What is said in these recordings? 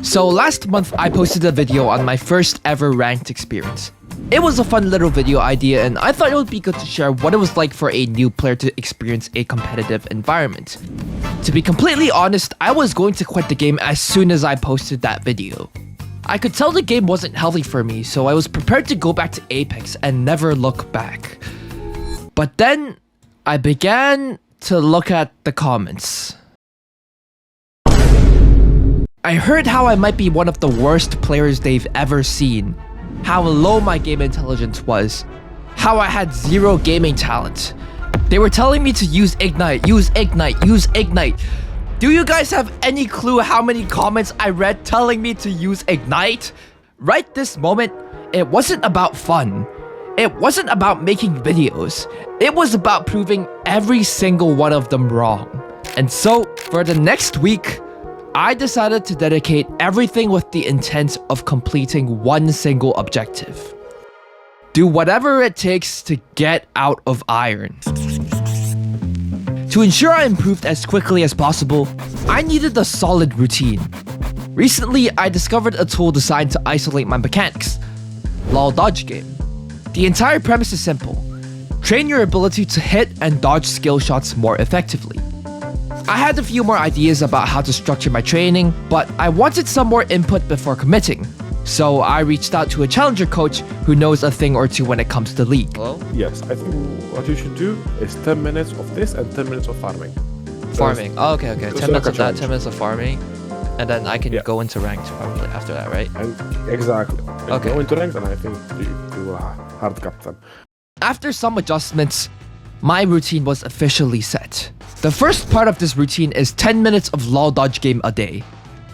So last month, I posted a video on my first ever ranked experience. It was a fun little video idea, and I thought it would be good to share what it was like for a new player to experience a competitive environment. To be completely honest, I was going to quit the game as soon as I posted that video. I could tell the game wasn't healthy for me, so I was prepared to go back to Apex and never look back. But then, I began to look at the comments. I heard how I might be one of the worst players they've ever seen, how low my game intelligence was, how I had zero gaming talent. They were telling me to use Ignite, use Ignite, use Ignite. Do you guys have any clue how many comments I read telling me to use Ignite? Right this moment, it wasn't about fun. It wasn't about making videos. It was about proving every single one of them wrong. And so, for the next week, I decided to dedicate everything with the intent of completing one single objective. Do whatever it takes to get out of iron. To ensure I improved as quickly as possible, I needed a solid routine. Recently, I discovered a tool designed to isolate my mechanics, LoL Dodge Game. The entire premise is simple. Train your ability to hit and dodge skill shots more effectively. I had a few more ideas about how to structure my training, but I wanted some more input before committing. So I reached out to a challenger coach who knows a thing or two when it comes to League. Hello? Yes, I think what you should do is 10 minutes of this and 10 minutes of farming. Farming. Oh, okay. 10 minutes like of that, 10 minutes of farming. And then I can Yeah. go into ranked probably after that, right? And exactly. And Okay. go into ranks and I think you will hard cap them. After some adjustments, my routine was officially set. The first part of this routine is 10 minutes of LoL Dodge Game a day.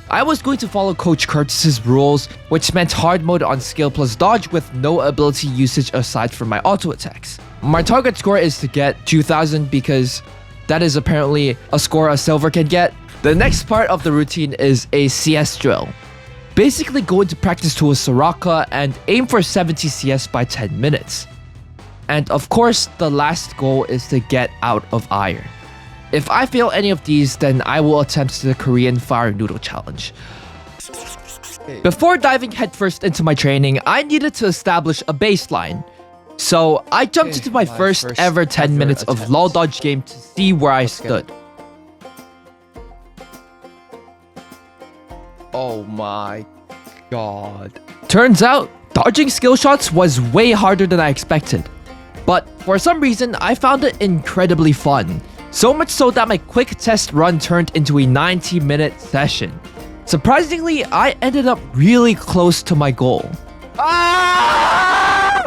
I was going to follow Coach Curtis's rules, which meant hard mode on skill plus dodge with no ability usage aside from my auto attacks. My target score is to get 2000 because that is apparently a score a silver can get. The next part of the routine is a CS drill. Basically go into practice to a Soraka and aim for 70 CS by 10 minutes. And of course, the last goal is to get out of iron. If I fail any of these, then I will attempt the Korean Fire Noodle Challenge. Before diving headfirst into my training, I needed to establish a baseline. So I jumped into my first ever 10 minutes of LoL Dodge Game to see where I stood. Oh my god. Turns out, dodging skill shots was way harder than I expected. But for some reason, I found it incredibly fun. So much so that my quick test run turned into a 90-minute session. Surprisingly, I ended up really close to my goal. Ah!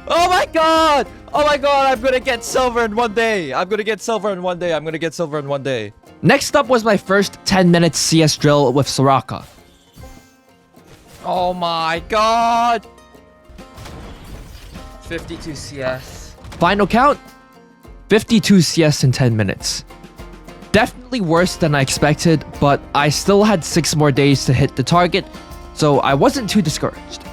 Oh my god! Oh my god, I'm gonna get silver in one day. I'm gonna get silver in one day. I'm gonna get silver in one day. Next up was my first 10-minute CS drill with Soraka. Oh my god! 52 CS. Final count? 52 CS in 10 minutes. Definitely worse than I expected, but I still had 6 more days to hit the target, so I wasn't too discouraged.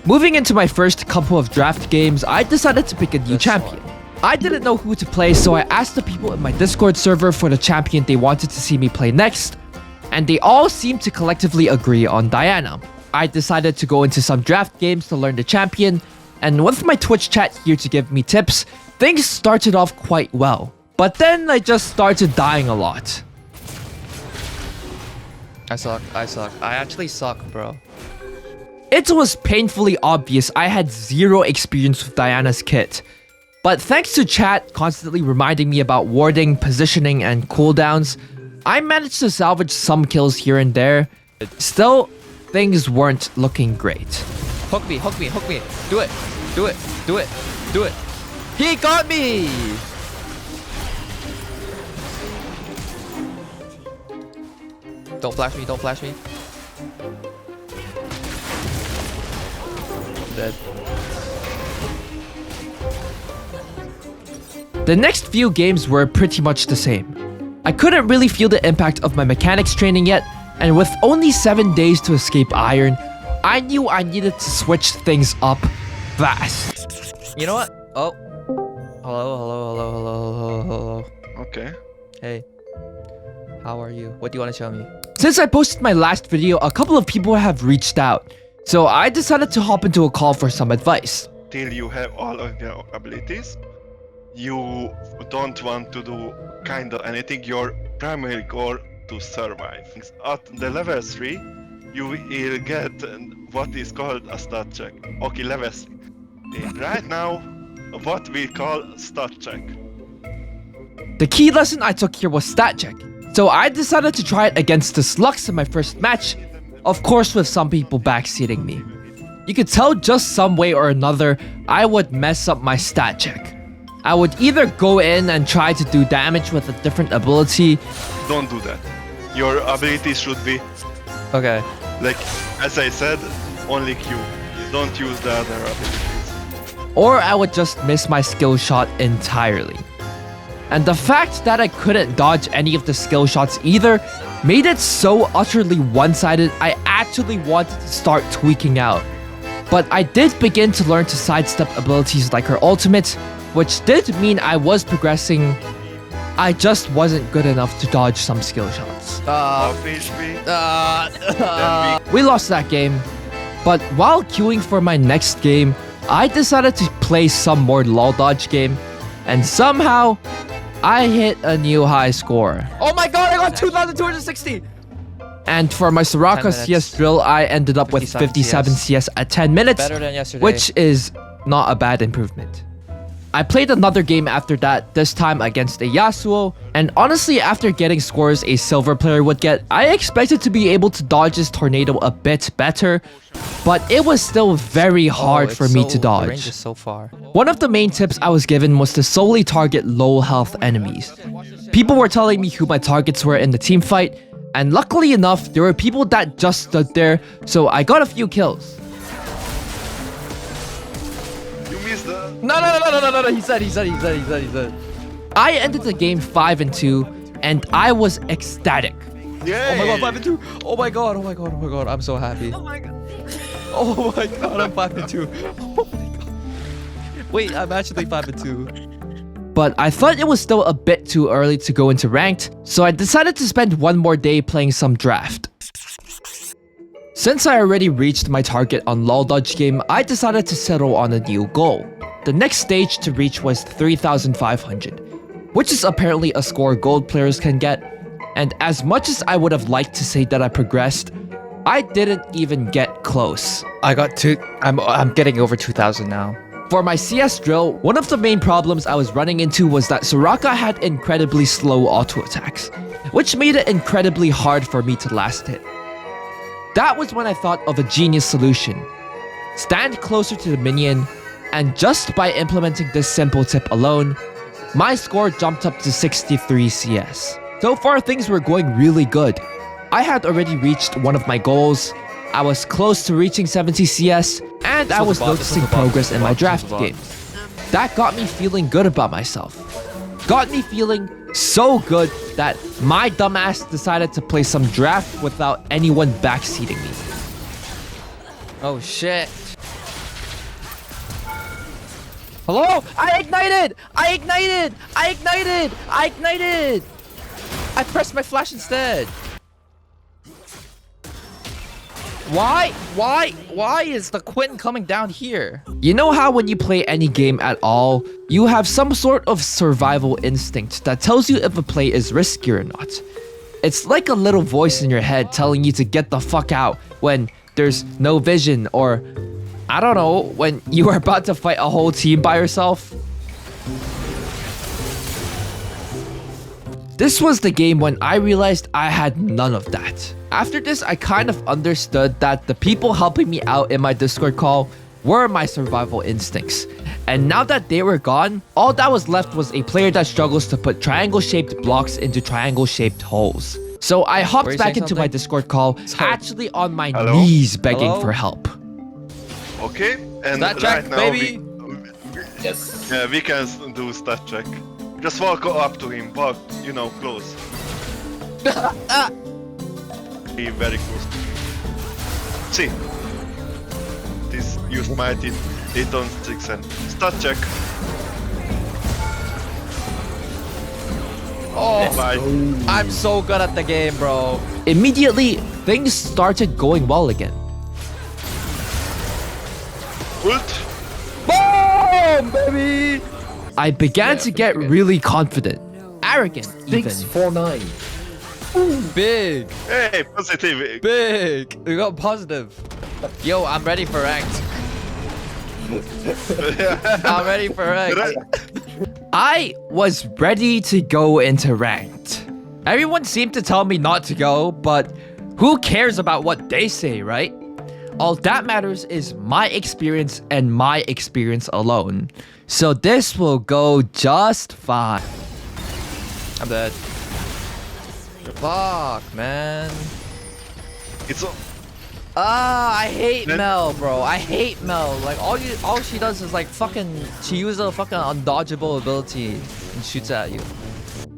Moving into my first couple of draft games, I decided to pick a new champion. I didn't know who to play, so I asked the people in my Discord server for the champion they wanted to see me play next, and they all seemed to collectively agree on Diana. I decided to go into some draft games to learn the champion, and with my Twitch chat here to give me tips, things started off quite well. But then I just started dying a lot. I suck. I actually suck, bro. It was painfully obvious I had zero experience with Diana's kit. But thanks to chat constantly reminding me about warding, positioning, and cooldowns, I managed to salvage some kills here and there. Still, things weren't looking great. Hook me. Do it. He got me! Don't flash me. Dead. The next few games were pretty much the same. I couldn't really feel the impact of my mechanics training yet, and with only 7 days to escape iron, I knew I needed to switch things up fast. You know what? Oh. Hello. Okay. Hey. How are you? What do you want to show me? Since I posted my last video, a couple of people have reached out. So I decided to hop into a call for some advice. Till you have all of your abilities, you don't want to do kinda anything. Your primary goal to survive. At the level 3, you will get what is called a stat check. Okay, level 3. Right now, what we call stat check. The key lesson I took here was stat check. So I decided to try it against the Slugs in my first match, of course with some people backseating me. You could tell just some way or another I would mess up my stat check. I would either go in and try to do damage with a different ability. Don't do that. Your abilities should be, Okay. like, as I said, only Q. You don't use the other abilities. Or I would just miss my skill shot entirely. And the fact that I couldn't dodge any of the skill shots either made it so utterly one-sided I actually wanted to start tweaking out. But I did begin to learn to sidestep abilities like her ultimate, which did mean I was progressing. I just wasn't good enough to dodge some skill shots. Off HP. Then We lost that game, but while queuing for my next game, I decided to play some more LoL dodge game, and somehow, I hit a new high score. Oh my god, I got 2,260! And for my Soraka CS drill, I ended up with 57 CS at 10 minutes, Better than yesterday. which is not a bad improvement. I played another game after that, this time against a Yasuo, and honestly after getting scores a silver player would get, I expected to be able to dodge his tornado a bit better, but it was still very hard for me to The range dodge. is so far. One of the main tips I was given was to solely target low health enemies. People were telling me who my targets were in the team fight, and luckily enough, there were people that just stood there, so I got a few kills. you miss the... No, he said. I ended the game 5-2, and I was ecstatic. Yay! Oh my god, 5-2. Oh my god, I'm so happy. Oh my god. Oh my god, I'm 5-2. Oh my god. Wait, I'm actually 5-2. But I thought it was still a bit too early to go into ranked, so I decided to spend one more day playing some draft. Since I already reached my target on LoL dodge game, I decided to settle on a new goal. The next stage to reach was 3,500, which is apparently a score gold players can get, and as much as I would have liked to say that I progressed, I didn't even get close. I got two. I'm getting over 2,000 now. For my CS drill, one of the main problems I was running into was that Soraka had incredibly slow auto attacks, which made it incredibly hard for me to last hit. That was when I thought of a genius solution. Stand closer to the minion, and just by implementing this simple tip alone, my score jumped up to 63 CS. So far things were going really good. I had already reached one of my goals, I was close to reaching 70 CS, and I was noticing progress in my draft game. That got me feeling good about myself. Got me feeling so good that my dumbass decided to play some draft without anyone backseating me. Oh shit. Hello? I ignited! I pressed my flash instead. Why is the Quinn coming down here? You know how when you play any game at all, you have some sort of survival instinct that tells you if a play is risky or not. It's like a little voice in your head telling you to get the fuck out when there's no vision, or I don't know, when you are about to fight a whole team by yourself. This was the game when I realized I had none of that. After this, I kind of understood that the people helping me out in my Discord call were my survival instincts. And now that they were gone, all that was left was a player that struggles to put triangle-shaped blocks into triangle-shaped holes. So I hopped back into my Discord call, actually on my knees begging for help. Okay, and Stat check, right now baby. we can do stat check. Just walk up to him, walk, you know, close. Be very close to him. See. This used mighty 8 on 6 and stat check. Oh, Bye. I'm so good at the game, bro. Immediately, things started going well again. Ult. Boom, baby! I began to get really confident. Arrogant, even. 649. Big. Hey, positive. Big. We got positive. Yo, I'm ready for ranked. I'm ready for ranked. I was ready to go into ranked. Everyone seemed to tell me not to go, but who cares about what they say, right? All that matters is my experience and my experience alone. So this will go just fine. I'm dead. Fuck, man. It's all. I hate Man. Mel, bro. I hate Mel. Like all she does is like fucking. She uses a fucking undodgeable ability and shoots at you.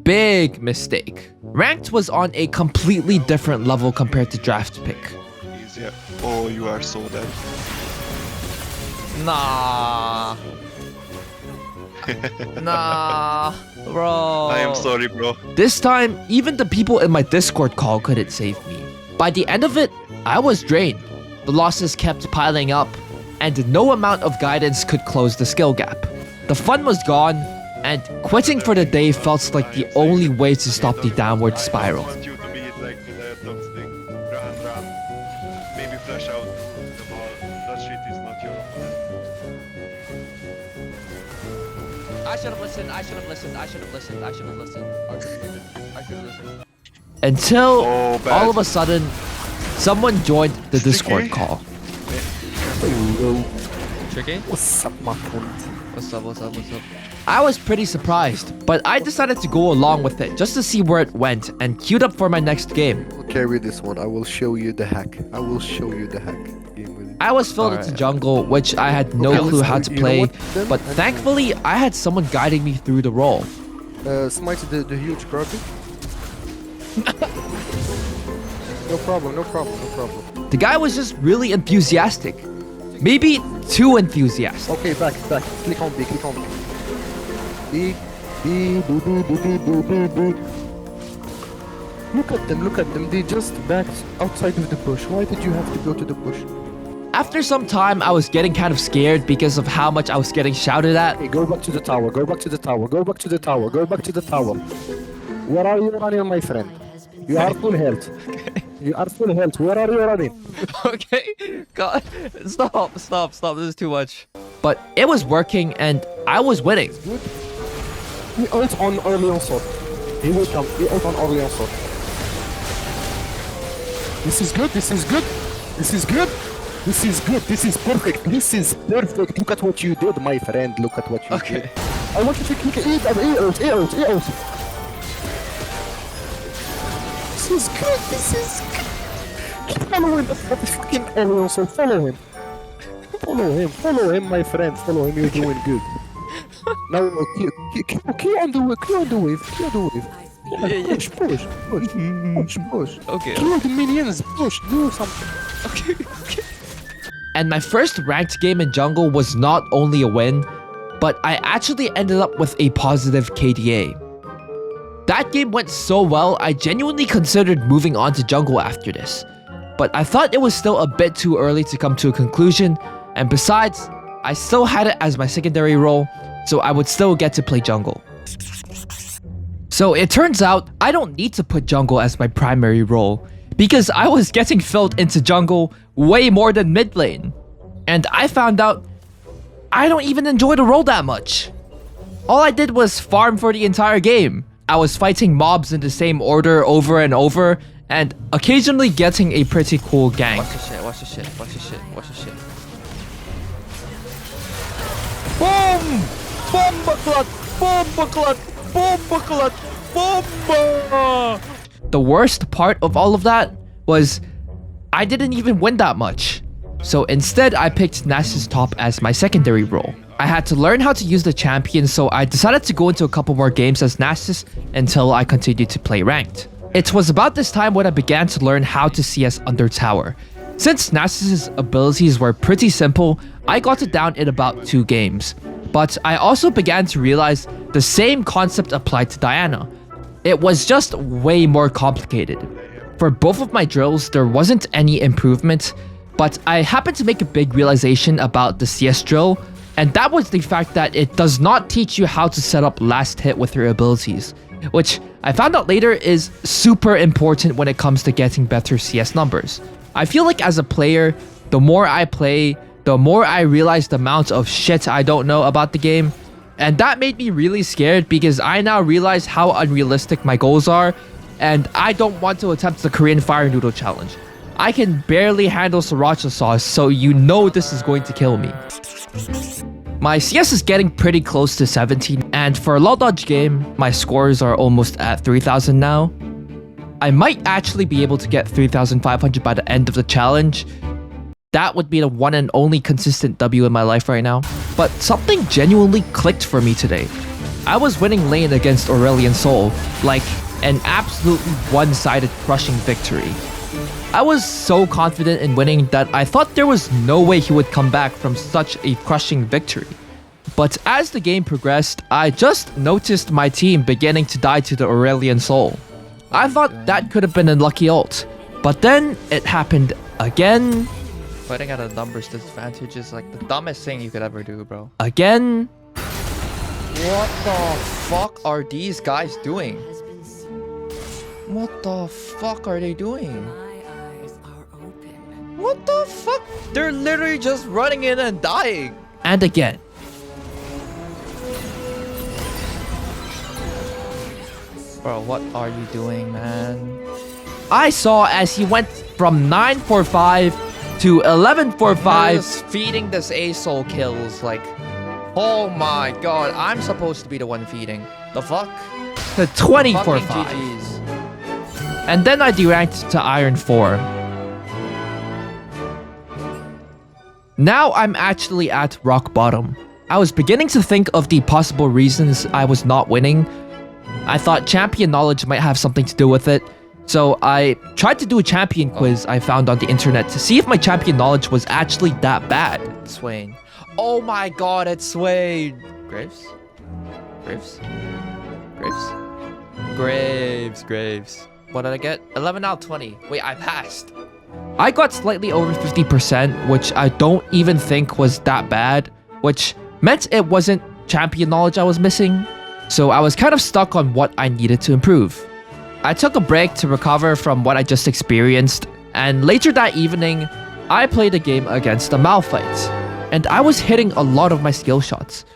Big mistake. Ranked was on a completely different level compared to draft pick. Easier. Oh, you are so dead. Nah. Nah, bro. I am sorry, bro. This time, even the people in my Discord call couldn't save me. By the end of it, I was drained. The losses kept piling up, and no amount of guidance could close the skill gap. The fun was gone, and quitting for the day felt like the only way to stop the downward spiral. I want you to be like the toxic. Run. Maybe flash out the ball. That shit is not your opponent. I should have listened. I should have listened. Until Oh, bad. all of a sudden, someone joined the Discord call. Tricky? What's up, my friend? What's up? I was pretty surprised, but I decided to go along with it just to see where it went and queued up for my next game. I'll carry this one. I will show you the hack. I will show you the hack. Game with it. I was filled into jungle, which I had no Okay, clue let's how do- to you know play, what, then? but thankfully I had someone guiding me through the role. Smite the huge garbage. No problem. The guy was just really enthusiastic. Maybe too enthusiastic. Okay, back. Click on B. B, boo. Look at them. They just backed outside of the bush. Why did you have to go to the bush? After some time, I was getting kind of scared because of how much I was getting shouted at. Hey, go back to the tower. Where are you running, my friend? You are full health. Where are you running? Okay. God. Stop. This is too much. But it was working and I was winning. He ult on early onslaught. He will come. He ult on early onslaught. This is good. This is perfect. Look at what you did, my friend. Look at what you did. I want you to click E ult. This is good. Keep following the fucking early onslaught. Follow him, my friend. Follow him. You're doing good. Now, key on the wave. Yeah. Push. Okay. Kill the minions. Push. Do something. Okay. And my first ranked game in jungle was not only a win, but I actually ended up with a positive KDA. That game went so well, I genuinely considered moving on to jungle after this. But I thought it was still a bit too early to come to a conclusion, and besides, I still had it as my secondary role, so I would still get to play jungle. So it turns out I don't need to put jungle as my primary role, because I was getting filled into jungle way more than mid lane. And I found out I don't even enjoy the role that much. All I did was farm for the entire game. I was fighting mobs in the same order over and over, and occasionally getting a pretty cool gank. Watch the shit. Boom! Bomba! The worst part of all of that was I didn't even win that much. So instead, I picked Nasus top as my secondary role. I had to learn how to use the champion, so I decided to go into a couple more games as Nasus until I continued to play ranked. It was about this time when I began to learn how to CS under tower. Since Nasus' abilities were pretty simple, I got it down in about 2 games. But I also began to realize the same concept applied to Diana. It was just way more complicated. For both of my drills, there wasn't any improvement, but I happened to make a big realization about the CS drill, and that was the fact that it does not teach you how to set up last hit with your abilities, which I found out later is super important when it comes to getting better CS numbers. I feel like as a player, the more I play, the more I realize the amount of shit I don't know about the game, and that made me really scared because I now realize how unrealistic my goals are, and I don't want to attempt the Korean Fire Noodle Challenge. I can barely handle sriracha sauce, so you know this is going to kill me. My CS is getting pretty close to 17, and for a LoL Dodge game, my scores are almost at 3,000 now. I might actually be able to get 3,500 by the end of the challenge. That would be the one and only consistent W in my life right now. But something genuinely clicked for me today. I was winning lane against Aurelion Sol, like an absolutely one-sided crushing victory. I was so confident in winning that I thought there was no way he would come back from such a crushing victory. But as the game progressed, I just noticed my team beginning to die to the Aurelion Sol. I thought that could have been a lucky ult, but then it happened again. Fighting at a numbers disadvantage is like the dumbest thing you could ever do, bro. Again. What the fuck are these guys doing? What the fuck are they doing? What the fuck? They're literally just running in and dying. And again. Bro, what are you doing, man? I saw as he went from 945 to 1145. Just feeding this A-Soul kills, like, oh my god, I'm supposed to be the one feeding. The fuck? To 2045. Fucking GG's. And then I deranked to Iron 4. Now I'm actually at rock bottom. I was beginning to think of the possible reasons I was not winning. I thought champion knowledge might have something to do with it. So I tried to do a champion quiz I found on the internet to see if my champion knowledge was actually that bad. Swain. Oh my god, it's Swain. Graves? Graves? Graves? Graves. What did I get? 11 out of 20. Wait, I passed. I got slightly over 50%, which I don't even think was that bad, which meant it wasn't champion knowledge I was missing. So I was kind of stuck on what I needed to improve. I took a break to recover from what I just experienced, and later that evening, I played a game against a Malphite, and I was hitting a lot of my skill shots.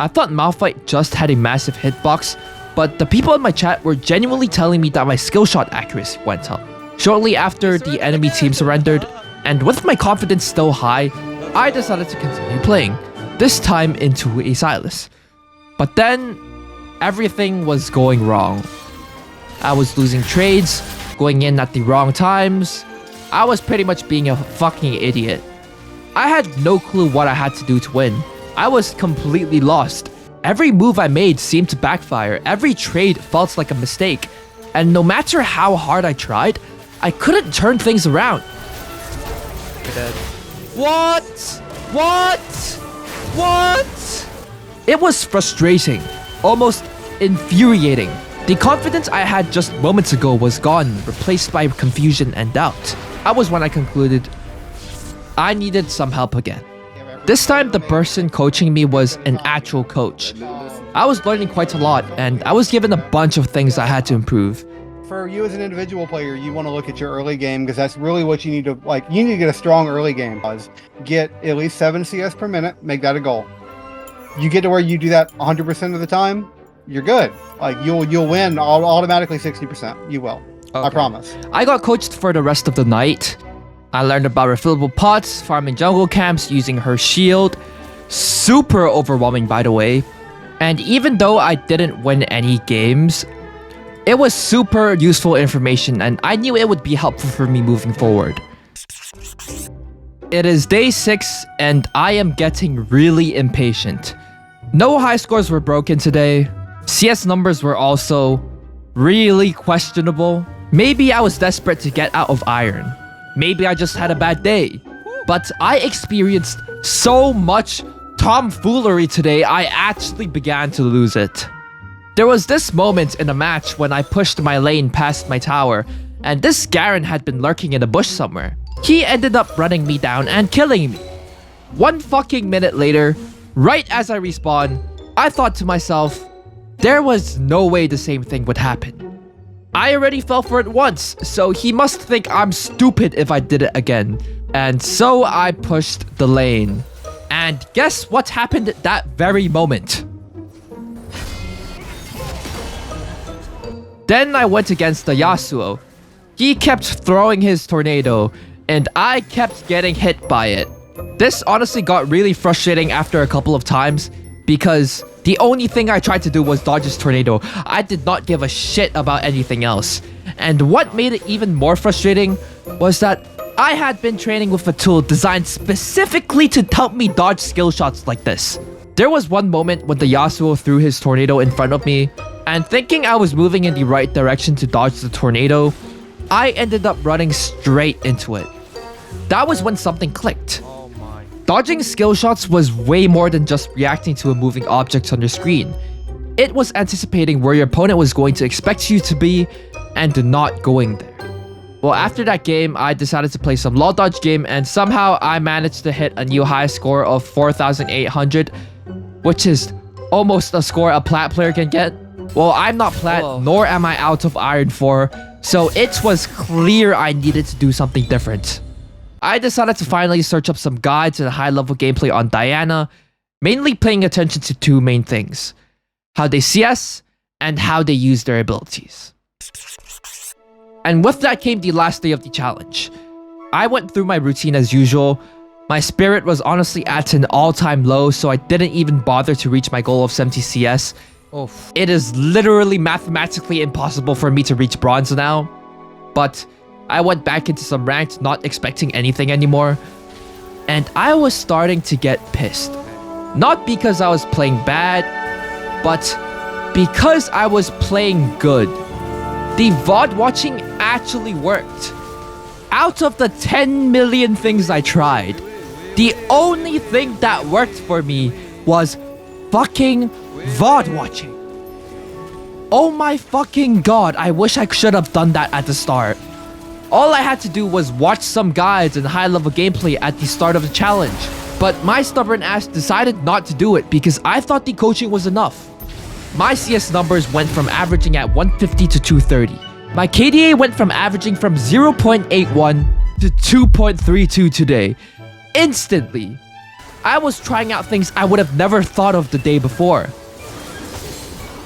I thought Malphite just had a massive hitbox, but the people in my chat were genuinely telling me that my skill shot accuracy went up. Shortly after the enemy team surrendered, and with my confidence still high, I decided to continue playing, this time into a Silas. But then, everything was going wrong. I was losing trades, going in at the wrong times. I was pretty much being a fucking idiot. I had no clue what I had to do to win. I was completely lost. Every move I made seemed to backfire. Every trade felt like a mistake. And no matter how hard I tried, I couldn't turn things around. You're dead. What? It was frustrating, almost infuriating. The confidence I had just moments ago was gone, replaced by confusion and doubt. That was when I concluded I needed some help again. This time, the person coaching me was an actual coach. I was learning quite a lot, and I was given a bunch of things I had to improve. For you as an individual player, you want to look at your early game because that's really what you need to, like, you need to get a strong early game. Get at least 7 CS per minute, make that a goal. You get to where you do that 100% of the time, you're good. Like, you'll win automatically 60%. You will. Okay. I promise. I got coached for the rest of the night. I learned about refillable pots, farming jungle camps, using her shield. Super overwhelming, by the way. And even though I didn't win any games, it was super useful information, and I knew it would be helpful for me moving forward. It is day 6, and I am getting really impatient. No high scores were broken today. CS numbers were also really questionable. Maybe I was desperate to get out of Iron. Maybe I just had a bad day. But I experienced so much tomfoolery today, I actually began to lose it. There was this moment in a match when I pushed my lane past my tower, and this Garen had been lurking in a bush somewhere. He ended up running me down and killing me. 1 fucking minute later, right as I respawn, I thought to myself, there was no way the same thing would happen. I already fell for it once, so he must think I'm stupid if I did it again. And so I pushed the lane. And guess what happened at that very moment? Then I went against the Yasuo. He kept throwing his tornado, and I kept getting hit by it. This honestly got really frustrating after a couple of times, because the only thing I tried to do was dodge his tornado. I did not give a shit about anything else. And what made it even more frustrating was that I had been training with a tool designed specifically to help me dodge skill shots like this. There was one moment when the Yasuo threw his tornado in front of me, and thinking I was moving in the right direction to dodge the tornado, I ended up running straight into it. That was when something clicked. Dodging skill shots was way more than just reacting to a moving object on your screen. It was anticipating where your opponent was going to expect you to be and not going there. Well, after that game, I decided to play some LoL dodge game, and somehow I managed to hit a new high score of 4,800, which is almost a score a plat player can get. Well, I'm not plat, nor am I out of Iron 4, so it was clear I needed to do something different. I decided to finally search up some guides and high-level gameplay on Diana, mainly paying attention to 2 main things: how they CS and how they use their abilities. And with that came the last day of the challenge. I went through my routine as usual. My spirit was honestly at an all-time low, so I didn't even bother to reach my goal of 70 CS. It is literally mathematically impossible for me to reach bronze now. But I went back into some ranked, not expecting anything anymore. And I was starting to get pissed. Not because I was playing bad, but because I was playing good. The VOD watching actually worked. Out of the 10 million things I tried, the only thing that worked for me was fucking VOD watching. Oh my fucking god, I wish I should have done that at the start. All I had to do was watch some guides and high-level gameplay at the start of the challenge. But my stubborn ass decided not to do it because I thought the coaching was enough. My CS numbers went from averaging at 150 to 230. My KDA went from averaging from 0.81 to 2.32 today. Instantly. I was trying out things I would have never thought of the day before.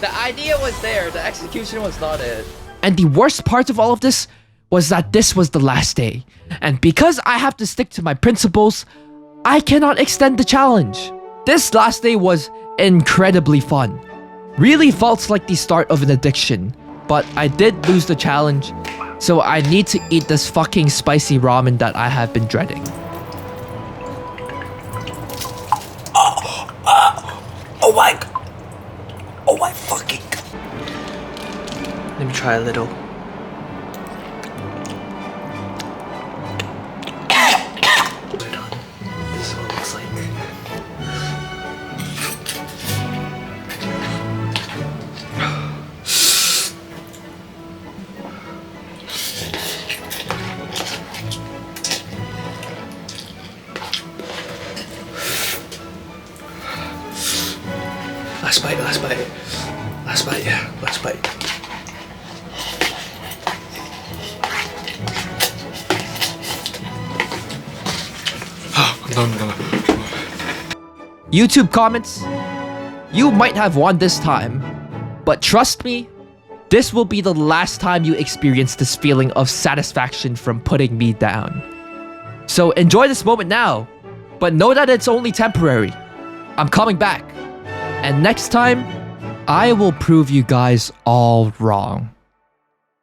The idea was there, the execution was not it. And the worst part of all of this was that this was the last day. And because I have to stick to my principles, I cannot extend the challenge. This last day was incredibly fun. Really felt like the start of an addiction. But I did lose the challenge, so I need to eat this fucking spicy ramen that I have been dreading. Oh my god. Oh my fucking god. Let me try a little. This is what it looks like. Last bite, yeah, last bite. YouTube comments, you might have won this time, but trust me, this will be the last time you experience this feeling of satisfaction from putting me down. So enjoy this moment now, but know that it's only temporary. I'm coming back. And next time, I will prove you guys all wrong.